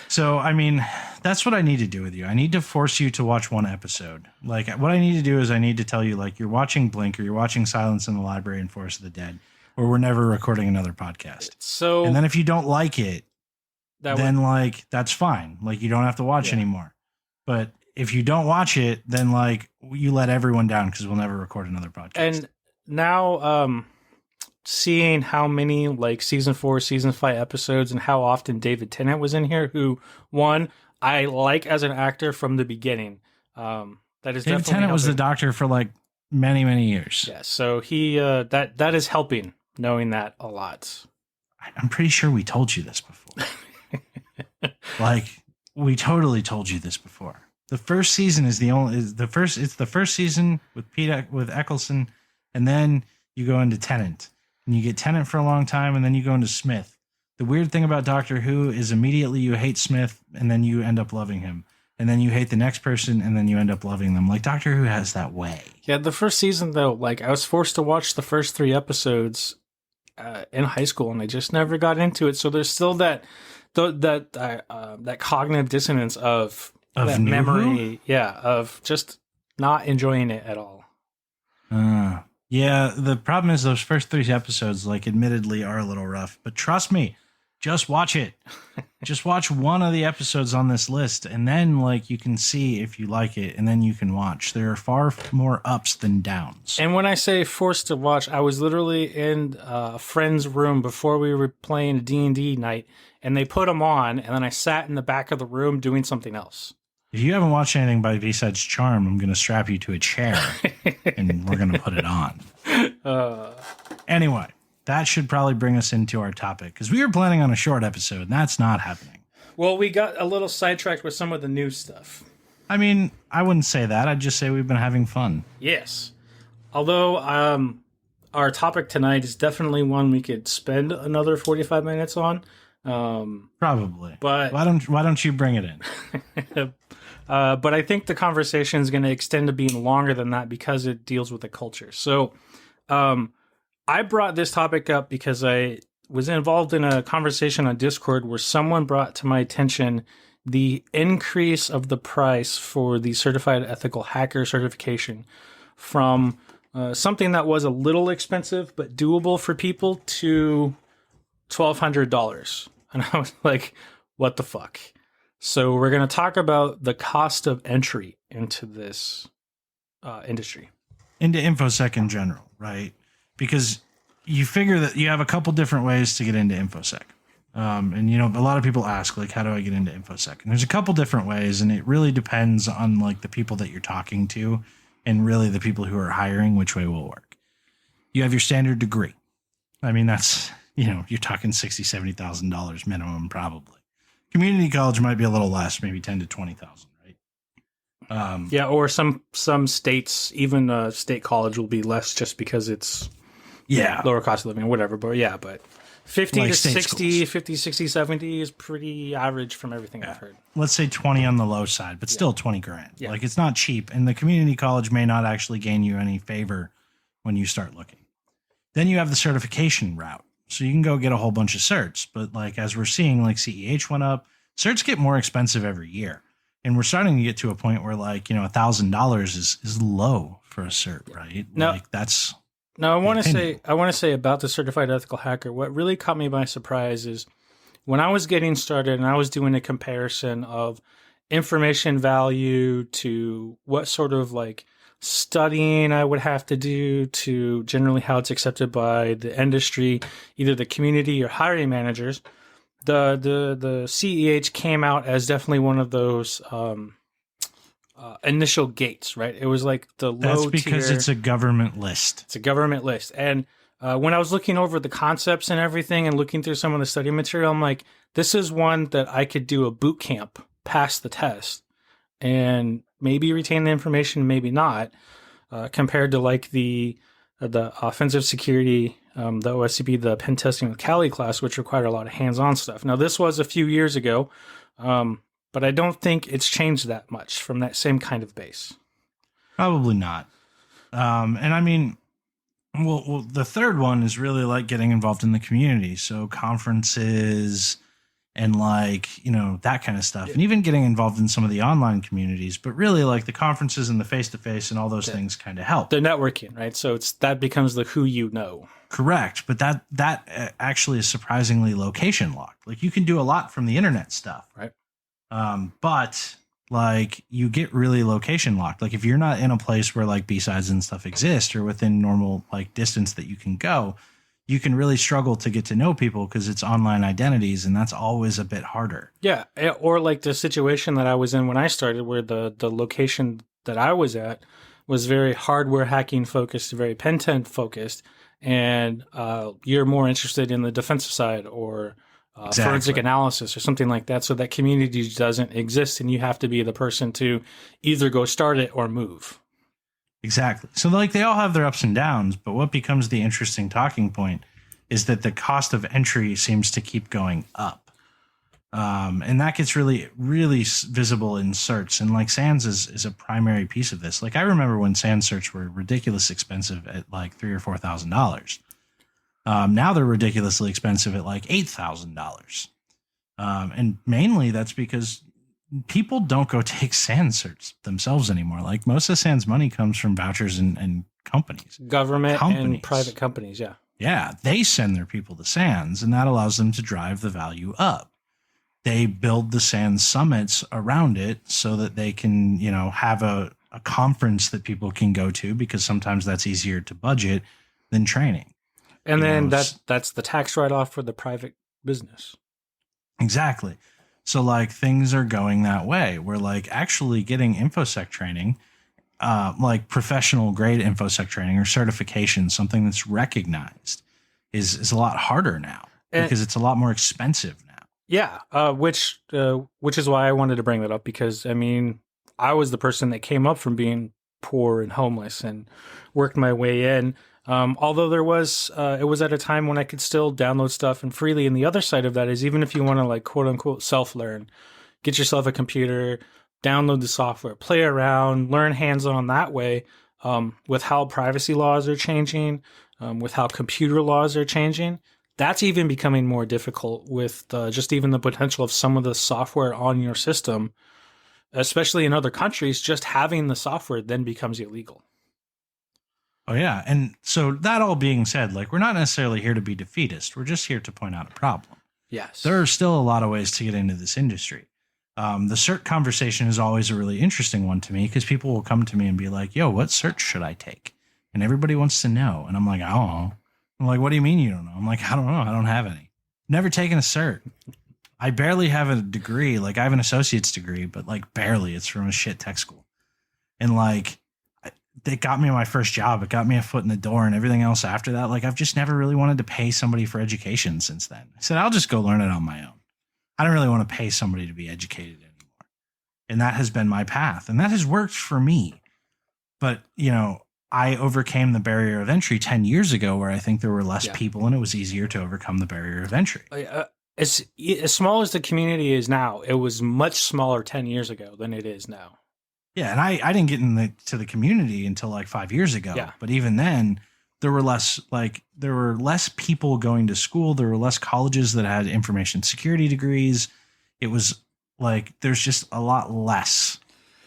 So, I mean, that's what I need to do with you. I need to force you to watch one episode. Like, what I need to do is I need to tell you, like, you're watching Blink or you're watching Silence in the Library and Force of the Dead, or we're never recording another podcast. So, and then if you don't like it, like, that's fine. Like, you don't have to watch anymore. But if you don't watch it, then, like, you let everyone down because we'll never record another podcast. And now, seeing how many, like, season 4, season 5 episodes and how often David Tennant was in here, who, one, I like as an actor from the beginning. That is David Tennant was the Doctor for, like, many, many years. Yeah, so he that is helping, knowing that a lot. I'm pretty sure we told you this before. Like, we totally told you this before. The first season it's the first season with Eccleston, and then you go into Tennant. And you get Tennant for a long time, and then you go into Smith. The weird thing about Doctor Who is immediately you hate Smith, and then you end up loving him. And then you hate the next person, and then you end up loving them. Like, Doctor Who has that way. Yeah, the first season, though, like, I was forced to watch the first 3 episodes in high school, and I just never got into it. So there's still that cognitive dissonance of that memory, of just not enjoying it at all. Yeah, the problem is those first 3 episodes, like, admittedly are a little rough. But trust me, just watch it. Just watch one of the episodes on this list, and then, like, you can see if you like it, and then you can watch. There are far more ups than downs. And when I say forced to watch, I was literally in a friend's room before we were playing a D&D night, and they put them on, and then I sat in the back of the room doing something else. If you haven't watched anything by V-Side's Charm, I'm going to strap you to a chair, and we're going to put it on. Anyway, that should probably bring us into our topic, because we were planning on a short episode, and that's not happening. Well, we got a little sidetracked with some of the new stuff. I mean, I wouldn't say that. I'd just say we've been having fun. Yes. Although our topic tonight is definitely one we could spend another 45 minutes on. Probably. But why don't you bring it in? But I think the conversation is going to extend to being longer than that because it deals with the culture. So I brought this topic up because I was involved in a conversation on Discord where someone brought to my attention the increase of the price for the certified ethical hacker certification from something that was a little expensive but doable for people to $1,200. And I was like, what the fuck? So we're going to talk about the cost of entry into this industry. Into InfoSec in general, right? Because you figure that you have a couple different ways to get into InfoSec. And, you know, a lot of people ask, like, how do I get into InfoSec? And there's a couple different ways, and it really depends on, like, the people that you're talking to and really the people who are hiring, which way will work. You have your standard degree. I mean, that's, you're talking $60,000, $70,000 minimum, probably. Community college might be a little less, maybe 10 to 20,000, right? Yeah, or some states, even state college will be less just because it's lower cost of living or whatever. But 50 Like to state 60, schools. 50, 60, 70 is pretty average from everything I've heard. Let's say 20 on the low side, but still 20 grand. Yeah. Like, it's not cheap. And the community college may not actually gain you any favor when you start looking. Then you have the certification route. So you can go get a whole bunch of certs. But like, as we're seeing, like CEH went up, certs get more expensive every year. And we're starting to get to a point where like, $1,000 is low for a cert, right? No. Like, that's... Now, I want to say about the certified ethical hacker, what really caught me by surprise is when I was getting started and I was doing a comparison of information value to what sort of like studying I would have to do to generally how it's accepted by the industry, either the community or hiring managers, the CEH came out as definitely one of those initial gates, right? It was like the low That's because tier. it's a government list. It's a government list. And when I was looking over the concepts and everything and looking through some of the study material, I'm like, this is one that I could do a boot camp, pass the test, and maybe retain the information, maybe not, compared to like the offensive security, the OSCP, the pen testing with Cali class, which required a lot of hands-on stuff. Now, this was a few years ago, but I don't think it's changed that much from that same kind of base. Probably not. And I mean, well, the third one is really like getting involved in the community. So conferences and like, that kind of stuff. And even getting involved in some of the online communities, but really like the conferences and the face-to-face and all those things kind of help. The networking, right? So that becomes the who you know. Correct. But that actually is surprisingly location locked. Like you can do a lot from the internet stuff. Right. But like you get really location locked. Like if you're not in a place where like B-sides and stuff exist or within normal like distance that you can go, you can really struggle to get to know people because it's online identities, and that's always a bit harder. Yeah. Or like the situation that I was in when I started, where the location that I was at was very hardware hacking focused, very pen test focused, and you're more interested in the defensive side or forensic analysis or something like that. So that community doesn't exist, and you have to be the person to either go start it or move. Exactly. So like they all have their ups and downs, but what becomes the interesting talking point is that the cost of entry seems to keep going up. And that gets really, really visible in certs. And like SANS is a primary piece of this. Like I remember when SANS certs were ridiculously expensive at like $3,000 or $4,000. Now they're ridiculously expensive at like $8,000. And mainly that's because people don't go take SANS certs themselves anymore. Like most of SANS money comes from vouchers and companies. Government and private companies, yeah. Yeah, they send their people to SANS, and that allows them to drive the value up. They build the SANS summits around it so that they can, have a conference that people can go to, because sometimes that's easier to budget than training. And then that's the tax write-off for the private business. Exactly. So like things are going that way. We're like actually getting infosec training, like professional grade infosec training or certification, something that's recognized is a lot harder now because it's a lot more expensive now. Yeah. Which is why I wanted to bring that up, because I mean, I was the person that came up from being poor and homeless and worked my way in. Although it was at a time when I could still download stuff and freely. And the other side of that is, even if you want to like quote unquote self-learn, get yourself a computer, download the software, play around, learn hands-on that way, with how privacy laws are changing, with how computer laws are changing. That's even becoming more difficult with just even the potential of some of the software on your system, especially in other countries. Just having the software then becomes illegal. Oh, yeah. And so that all being said, like, we're not necessarily here to be defeatist. We're just here to point out a problem. Yes. There are still a lot of ways to get into this industry. The cert conversation is always a really interesting one to me, because people will come to me and be like, yo, what cert should I take? And everybody wants to know. And I'm like, I don't know. I'm like, what do you mean you don't know? I'm like, I don't know. I don't have any. Never taken a cert. I barely have a degree. Like, I have an associate's degree, but like barely. It's from a shit tech school. And like, it got me my first job. It got me a foot in the door, and everything else after that. Like, I've just never really wanted to pay somebody for education since then. I said, I'll just go learn it on my own. I don't really want to pay somebody to be educated anymore. And that has been my path, and that has worked for me. But, you know, I overcame the barrier of entry 10 years ago, where I think there were less people and it was easier to overcome the barrier of entry. As small as the community is now, it was much smaller 10 years ago than it is now. Yeah, and I didn't get into the community until like 5 years ago. Yeah. But even then, there were less people going to school. There were less colleges that had information security degrees. It was like there's just a lot less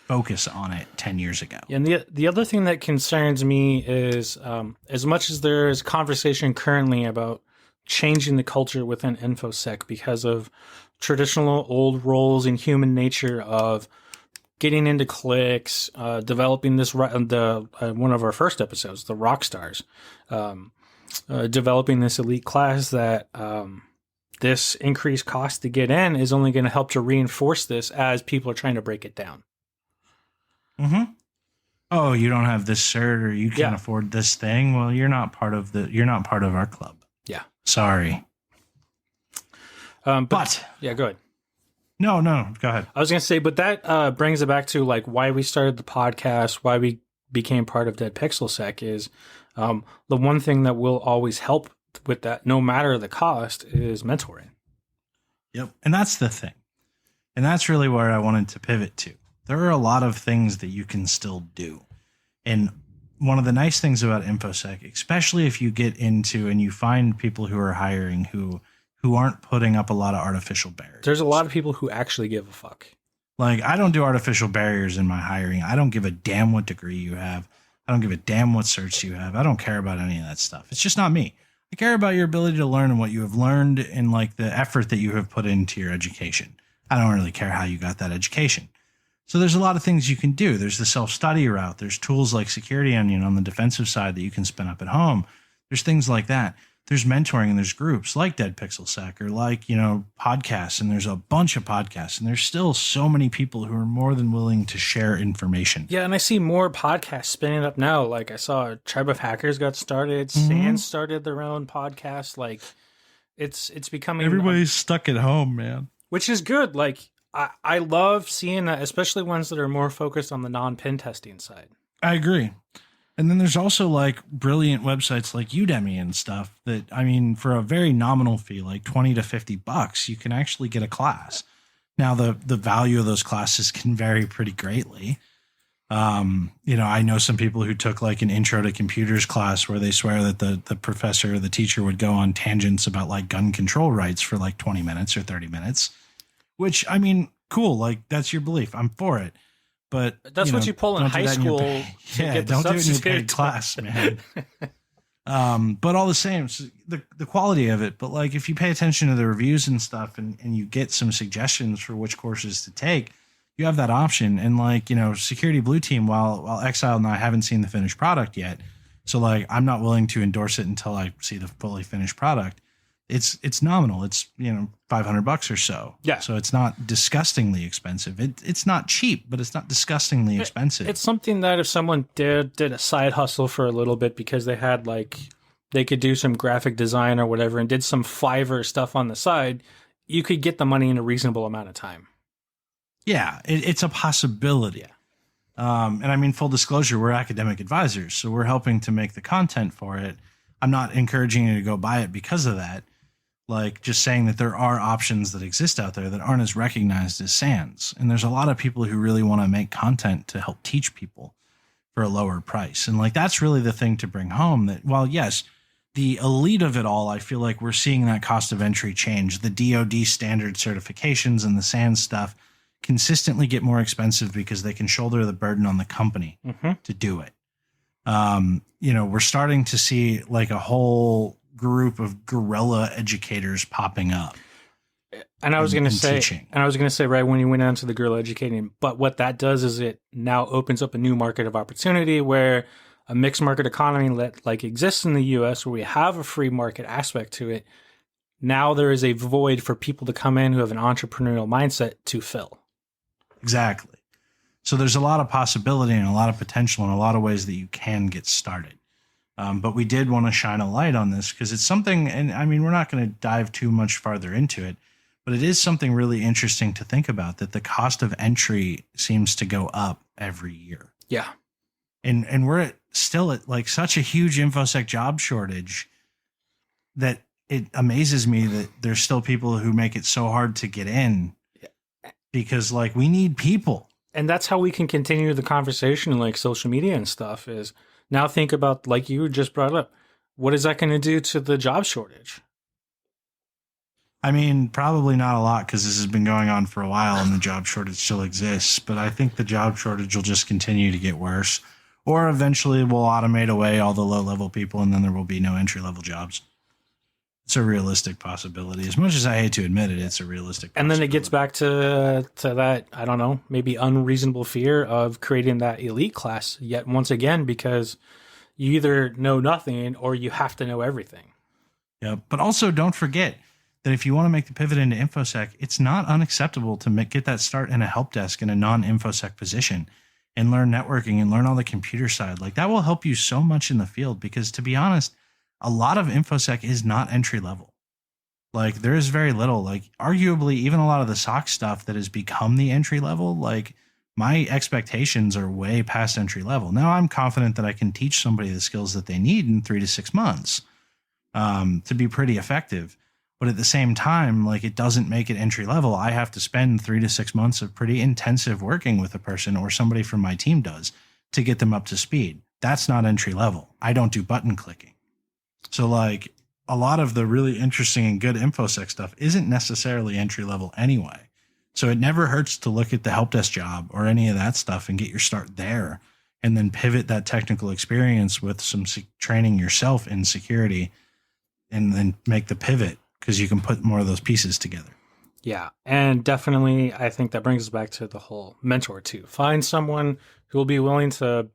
focus on it 10 years ago. And the other thing that concerns me is as much as there is conversation currently about changing the culture within infosec because of traditional old roles in human nature of getting into cliques, developing this one of our first episodes, the rock stars, developing this elite class that this increased cost to get in is only going to help to reinforce this as people are trying to break it down. Mm-hmm. Oh, you don't have this cert, or you can't afford this thing. Well, you're not part of our club. Yeah. Sorry. But yeah, go ahead. No, go ahead. I was going to say, but that brings it back to like why we started the podcast, why we became part of Dead Pixel Sec is the one thing that will always help with that, no matter the cost, is mentoring. Yep. And that's the thing. And that's really where I wanted to pivot to. There are a lot of things that you can still do. And one of the nice things about InfoSec, especially if you get into and you find people who are hiring who aren't putting up a lot of artificial barriers. There's a lot of people who actually give a fuck. Like, I don't do artificial barriers in my hiring. I don't give a damn what degree you have. I don't give a damn what certs you have. I don't care about any of that stuff. It's just not me. I care about your ability to learn and what you have learned and like the effort that you have put into your education. I don't really care how you got that education. So there's a lot of things you can do. There's the self-study route. There's tools like Security Onion on the defensive side that you can spin up at home. There's things like that. There's mentoring and there's groups like Dead Pixel Sec or like, you know, podcasts. And there's a bunch of podcasts. And there's still so many people who are more than willing to share information. Yeah, and I see more podcasts spinning up now. Like I saw Tribe of Hackers got started. Sans started their own podcast. Like it's becoming... Everybody's stuck at home, man. Which is good. Like I love seeing that, especially ones that are more focused on the non-pen testing side. I agree. And then there's also like brilliant websites like Udemy and stuff that, I mean, for a very nominal fee, like $20 to $50, you can actually get a class. Now, the value of those classes can vary pretty greatly. You know, I know some people who took like an intro to computers class where they swear that the professor or the teacher would go on tangents about like gun control rights for like 20 minutes or 30 minutes, which, I mean, cool. Like, that's your belief. I'm for it. But that's what you pull in high school. Don't do it in your paid class, man. But all the same, so the quality of it. But like, if you pay attention to the reviews and stuff, and you get some suggestions for which courses to take, you have that option. And like, you know, Security Blue Team, while Exile and I haven't seen the finished product yet, so like, I'm not willing to endorse it until I see the fully finished product. It's nominal. It's, you know, $500 or so. Yeah. So it's not disgustingly expensive. It's not cheap, but it's not disgustingly expensive. It's something that if someone did a side hustle for a little bit because they had like, they could do some graphic design or whatever and did some Fiverr stuff on the side, you could get the money in a reasonable amount of time. Yeah. It's a possibility. Yeah. And I mean, full disclosure, we're academic advisors, so we're helping to make the content for it. I'm not encouraging you to go buy it because of that. Like, just saying that there are options that exist out there that aren't as recognized as SANS. And there's a lot of people who really want to make content to help teach people for a lower price. And like, that's really the thing to bring home, that while yes, the elite of it all, I feel like we're seeing that cost of entry change. The DoD standard certifications and the SANS stuff consistently get more expensive because they can shoulder the burden on the company to do it. You know, we're starting to see like a whole group of guerrilla educators popping up. And I was going to say, right when you went on to the guerrilla educating, but what that does is it now opens up a new market of opportunity where a mixed market economy that like exists in the US, where we have a free market aspect to it. Now there is a void for people to come in who have an entrepreneurial mindset to fill. Exactly. So there's a lot of possibility and a lot of potential and a lot of ways that you can get started. But we did want to shine a light on this because it's something, and I mean, we're not going to dive too much farther into it, but it is something really interesting to think about, that the cost of entry seems to go up every year. Yeah. And we're still at like such a huge infosec job shortage that it amazes me that there's still people who make it so hard to get in, because like we need people. And that's how we can continue the conversation, like social media and stuff, is now think about, like you just brought up, what is that going to do to the job shortage? I mean, probably not a lot, because this has been going on for a while and the job shortage still exists. But I think the job shortage will just continue to get worse, or eventually we'll automate away all the low-level people and then there will be no entry-level jobs. It's a realistic possibility. As much as I hate to admit it, it's a realistic possibility. And then it gets back to that, I don't know, maybe unreasonable fear of creating that elite class yet once again, because you either know nothing or you have to know everything. Yeah, but also don't forget that if you want to make the pivot into infosec, it's not unacceptable to get that start in a help desk in a non-infosec position and learn networking and learn all the computer side. Like that will help you so much in the field, because to be honest, a lot of infosec is not entry level. Like there is very little, like arguably even a lot of the SOC stuff that has become the entry level, like my expectations are way past entry level. Now I'm confident that I can teach somebody the skills that they need in 3 to 6 months to be pretty effective. But at the same time, like it doesn't make it entry level. I have to spend 3 to 6 months of pretty intensive working with a person, or somebody from my team does, to get them up to speed. That's not entry level. I don't do button clicking. So like a lot of the really interesting and good infosec stuff isn't necessarily entry level anyway. So it never hurts to look at the help desk job or any of that stuff and get your start there, and then pivot that technical experience with some training yourself in security, and then make the pivot, because you can put more of those pieces together. Yeah. And definitely, I think that brings us back to the whole mentor too. Find someone who will be willing to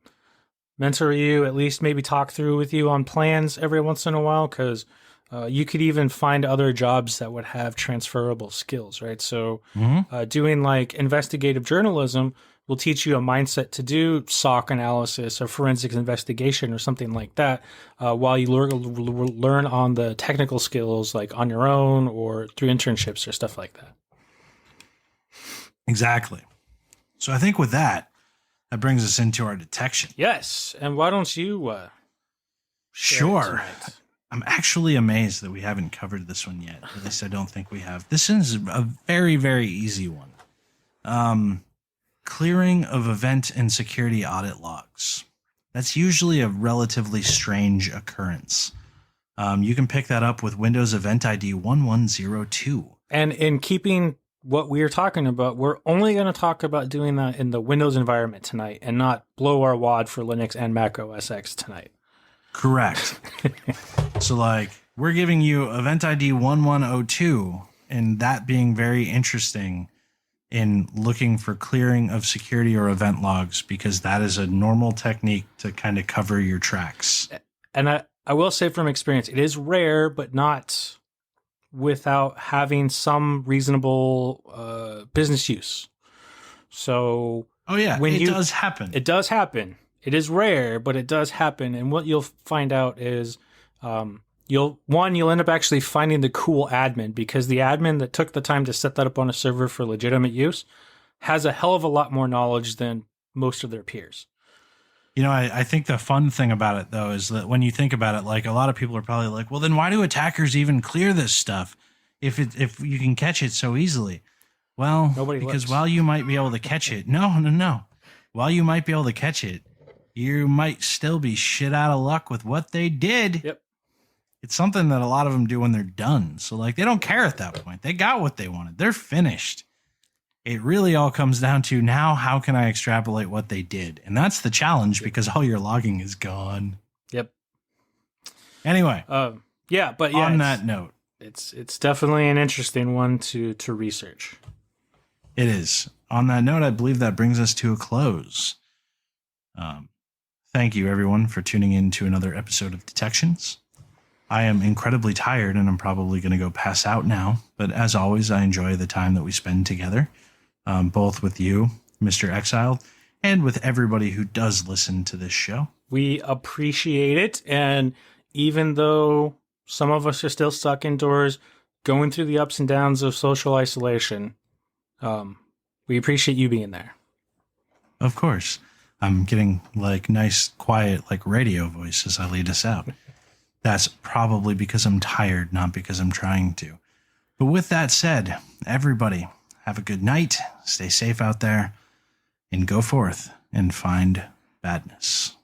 mentor you, at least maybe talk through with you on plans every once in a while, because you could even find other jobs that would have transferable skills, right? So doing like investigative journalism will teach you a mindset to do SOC analysis or forensics investigation or something like that, while you learn on the technical skills like on your own or through internships or stuff like that. Exactly. So I think with that brings us into our detection. Yes. And why don't you Sure. I'm actually amazed that we haven't covered this one yet. At least I don't think we have. This is a very, very easy one. Clearing of event and security audit logs. That's usually a relatively strange occurrence. You can pick that up with Windows Event ID 1102. And in keeping what we're talking about, we're only going to talk about doing that in the Windows environment tonight, and not blow our wad for Linux and Mac OS X tonight. Correct. So like we're giving you Event ID 1102, and that being very interesting in looking for clearing of security or event logs, because that is a normal technique to kind of cover your tracks. And I will say from experience, it is rare, but not without having some reasonable business use. So it does happen. It does happen. It is rare, but it does happen. And what you'll find out is you'll end up actually finding the cool admin, because the admin that took the time to set that up on a server for legitimate use has a hell of a lot more knowledge than most of their peers. You know, I think the fun thing about it, though, is that when you think about it, like a lot of people are probably like, well, then why do attackers even clear this stuff if you can catch it so easily? Well, while you might be able to catch it, no. While you might be able to catch it, you might still be shit out of luck with what they did. Yep. It's something that a lot of them do when they're done. So like they don't care at that point. They got what they wanted. They're finished. It really all comes down to now, how can I extrapolate what they did? And that's the challenge, because all your logging is gone. Yep. Anyway. On that note, it's definitely an interesting one to research. It is. On that note, I believe that brings us to a close. Thank you, everyone, for tuning in to another episode of Detections. I am incredibly tired, and I'm probably going to go pass out now. But as always, I enjoy the time that we spend together, both with you, Mr. Exiled, and with everybody who does listen to this show. We appreciate it. And even though some of us are still stuck indoors, going through the ups and downs of social isolation, we appreciate you being there. Of course. I'm getting like nice, quiet, like radio voice as I lead us out. That's probably because I'm tired, not because I'm trying to. But with that said, everybody, have a good night, stay safe out there, and go forth and find badness.